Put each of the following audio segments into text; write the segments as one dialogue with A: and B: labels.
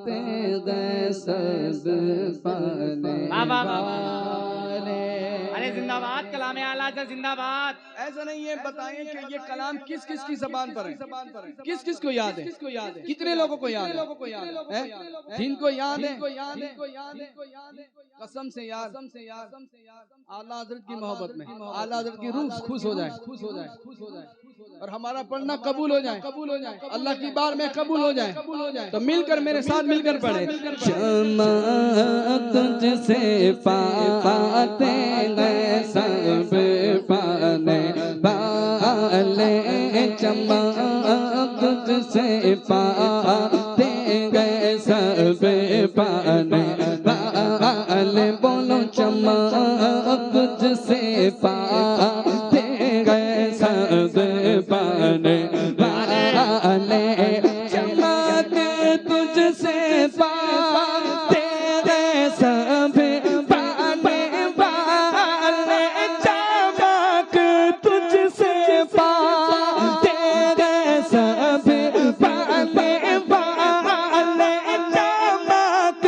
A: गए सब पाने वाले।
B: अरे जिंदाबाद कलाम आला से जिंदाबाद।
C: ऐसा नहीं है, बताएं कि ये कलाम किस किस की जबान पर है, किस किस को याद है, कितने लोगों को याद है, जिनको याद है कसम से याद आला हज़रत की मोहब्बत में आला हज़रत की रूह खुश हो जाए और हमारा पढ़ना कबूल हो जाए, अल्लाह की बार में कबूल हो जाए। तो मिलकर मेरे साथ मिलकर पढ़े।
A: क्षमा तुझसे पाते गए सब पाने वाले। क्षमा तुझसे पाते गए सब पाने वाले। बोलो क्षमा तुझसे पाते गए सब पाने वाले। क्षमा तुझसे पाते गए सब पाने वाले। चमक तुझसे पाते गए सब पाने वाले। चमक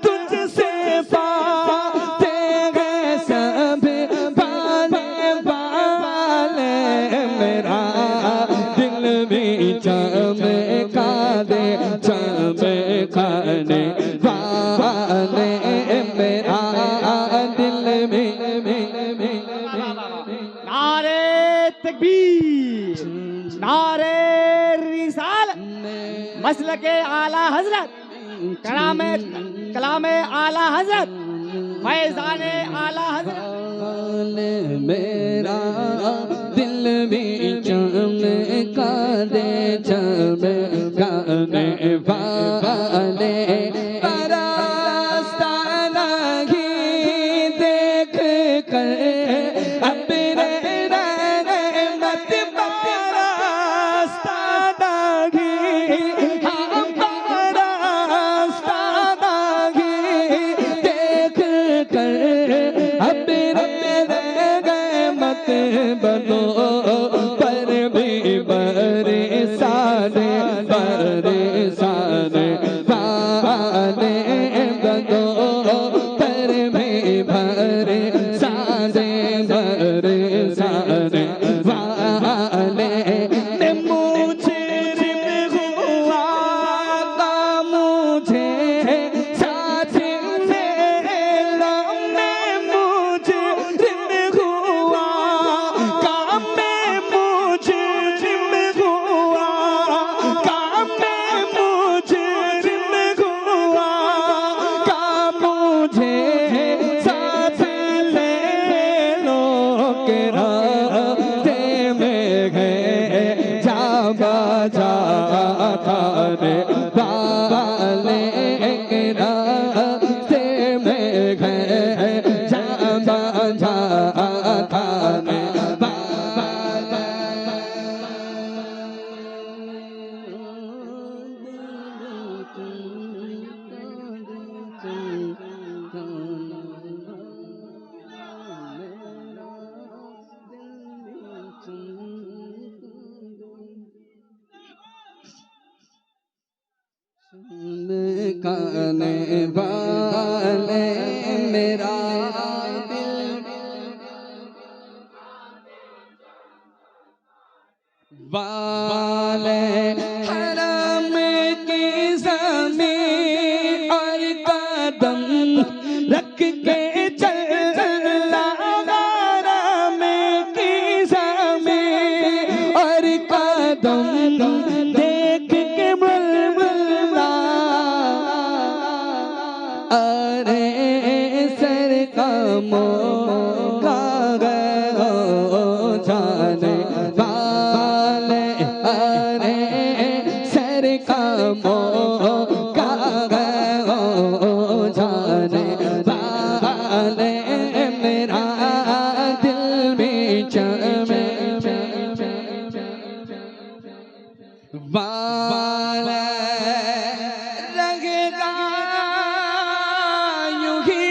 A: तुझसे पाते गए सब पाने वाले। मेरा दिल भी चमका दे चमकाने वाले। मेरा दिल भी
B: नारे तकबीर, नारे रिसालत, मसलके आला हजरत, कलामे आला हजरत, फैज़ाने आला हजरत।
A: मेरा दिल भी चमका दे चमकाने वाले। रास्ता ही देख कर अपने रहमत रास्ता ही हमारा रास्ता ही देख कर अपने रहमत बनो पर भी बरसाने वाले बनो पर भी बरसाने वाले। मुझे हुआ का मुझे साथ मेरा में मुझे हुआ काम में मुझे हुआ काम में मुझे हुआ काम मुझे साथ ले लो के रास्ते में गए जाबा जाता रे वाले। के रास्ते में गए जाबा जाता रे काने वाले। मेरा दिल वाले। हरम की ज़मीन और कदम रख के चलना। हरम की ज़मीन और कदम देख के बुलबुला। अरे सर का मौका गया जाने वाले। अरे सर का मौका गया जाने वाले। मेरा दिल भी वाले रहेगा यूं ही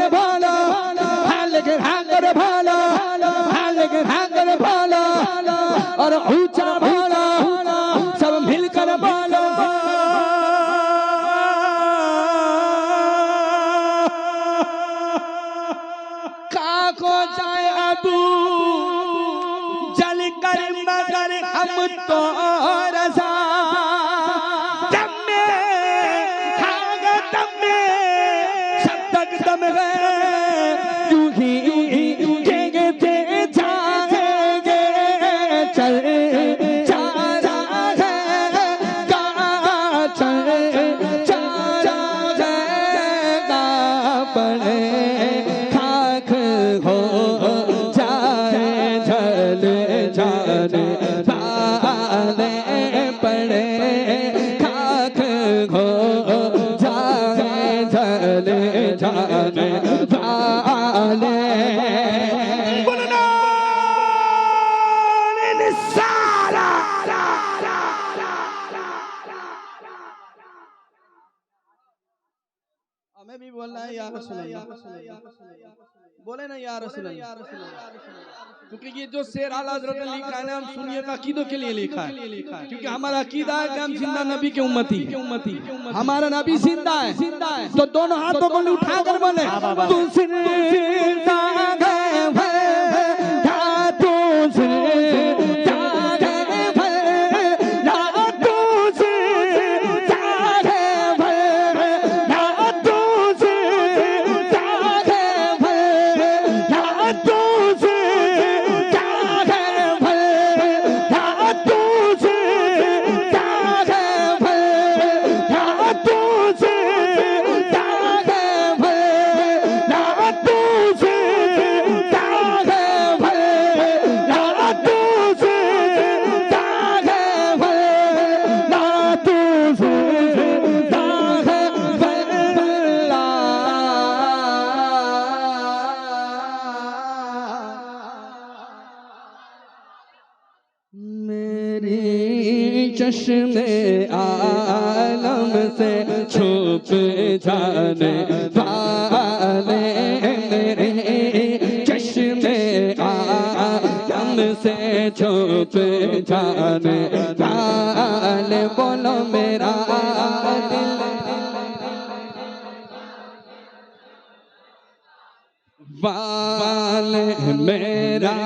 A: कर भाला, लेकिन हाँ कर भाला, लेकिन हाँ कर भाला, और ऊंचा भाला सब मिलकर भाला। को जाए अबू जल कर मगर हम तो रजा दम में खागा दम में सब तक दम गए यूं ही गिरते जाएंगे चल जा रहा है का चल जा रहा है का पड़े
C: हमें भी बोलना है या रसूल अल्लाह, बोले ना या रसूल अल्लाह, क्योंकि ये जो शेर आला हज़रत ने लिखा है ना, हम सुन्नियत अकीदों के लिए लिखा है, क्योंकि हमारा अकीदा है कि हम जिंदा नबी के उम्मती, हमारा नबी जिंदा है। तो दोनों हाथों को उठाकर बोले तू जिंदा चश्मे आलम से छुप जाने वाले मेरे चश्मे आलम से छुप जाने वाले बोलो मेरा दिल वाले मेरा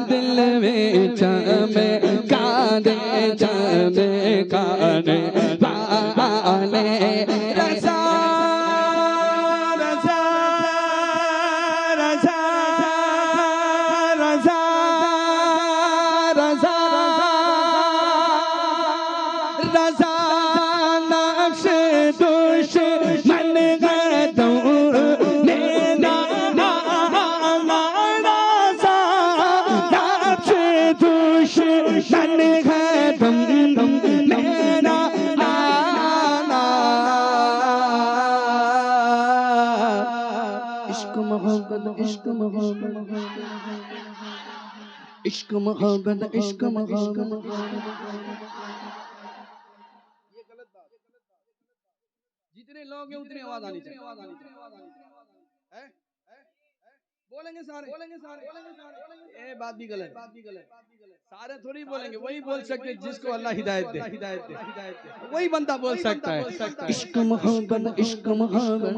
C: दिल में चमे कादे चमे काने वाले रज़ा रज़ा रज़ा रज़ा रज़ा रज़ा नक्श दुश्मन इश्क मोहब्बत इश्क मोहब्बत। ये गलत बात, जितने लोग हैं उतनी आवाज आनी चाहिए। बोलेंगे सारे ये बात भी गलत, सारे थोड़ी बोलेंगे, वही बोल सकते जिसको अल्लाह हिदायत दे, वही बंदा बोल सकता है। इश्क मोहब्बत इश्क मोहब्बत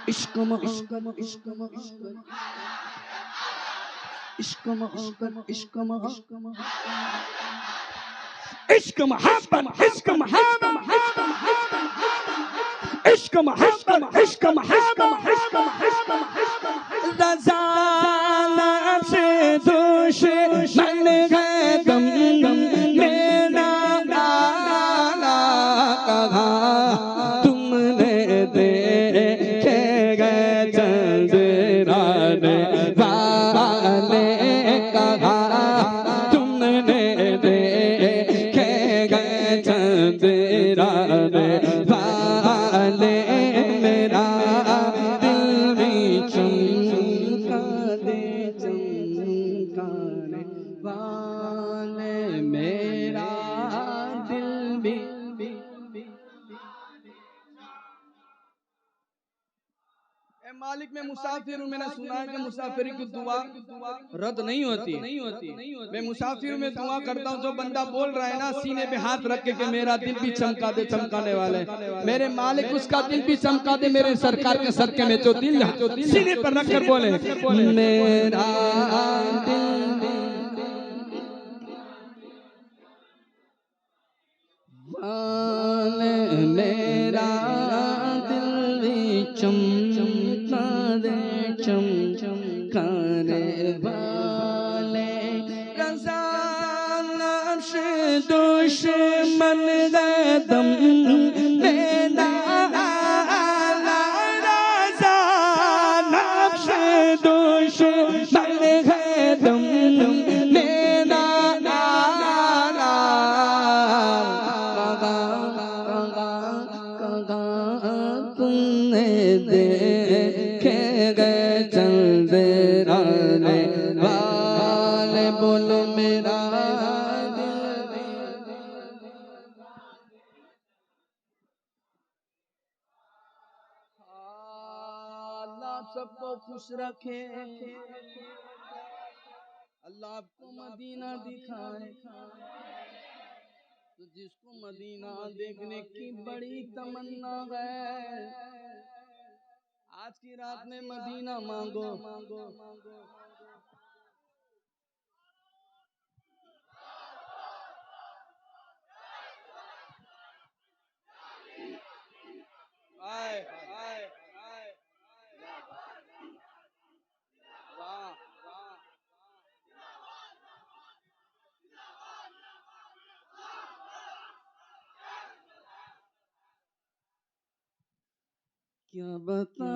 C: इश्क मोहब्बत इश्क मोहब्बत इश्क मोहब्बत इश्क मोहब्बत इश्क मोहब्बत इश्क मोहब्बत इश्क मोहब्बत इश्क मोहब्बत रज़ा नफ्स दुश्मन है तुम मेरा नाला कहा तुमने देखे गए चंद्राने वाले कहा तुमने देखे गए चंद्राने वाले मेरा दिल भी चमका दे ए मालिक मैं मुसाफिर हूँ, मैंने सुना है कि मुसाफिर की दुआ रद्द नहीं होती। मैं मुसाफिर में दुआ करता हूँ, जो बंदा बोल रहा है ना सीने पे हाथ रख के मेरा दिल भी चमका दे, चमकाने वाले मेरे मालिक उसका दिल भी चमका दे। मेरे सरकार के सदके में जो दिल सीने पर रख कर बोले मेरा दिल मेरा दिल चमका दे, चमका दे वाले रज़ा नफ्श दुश्मन गदम मेरा रज़ा नफ्श दुश्मन गदम मेरा तुमने देखे गए चंदे वाले बोलो मेरा अल्लाह सबको खुश रखे, अल्लाह आपको मदीना दिखाए। तो जिसको मदीना देखने की बड़ी तमन्ना है, आज की रात में मदीना मांगो। आए आए आए वाह वाह क्या बता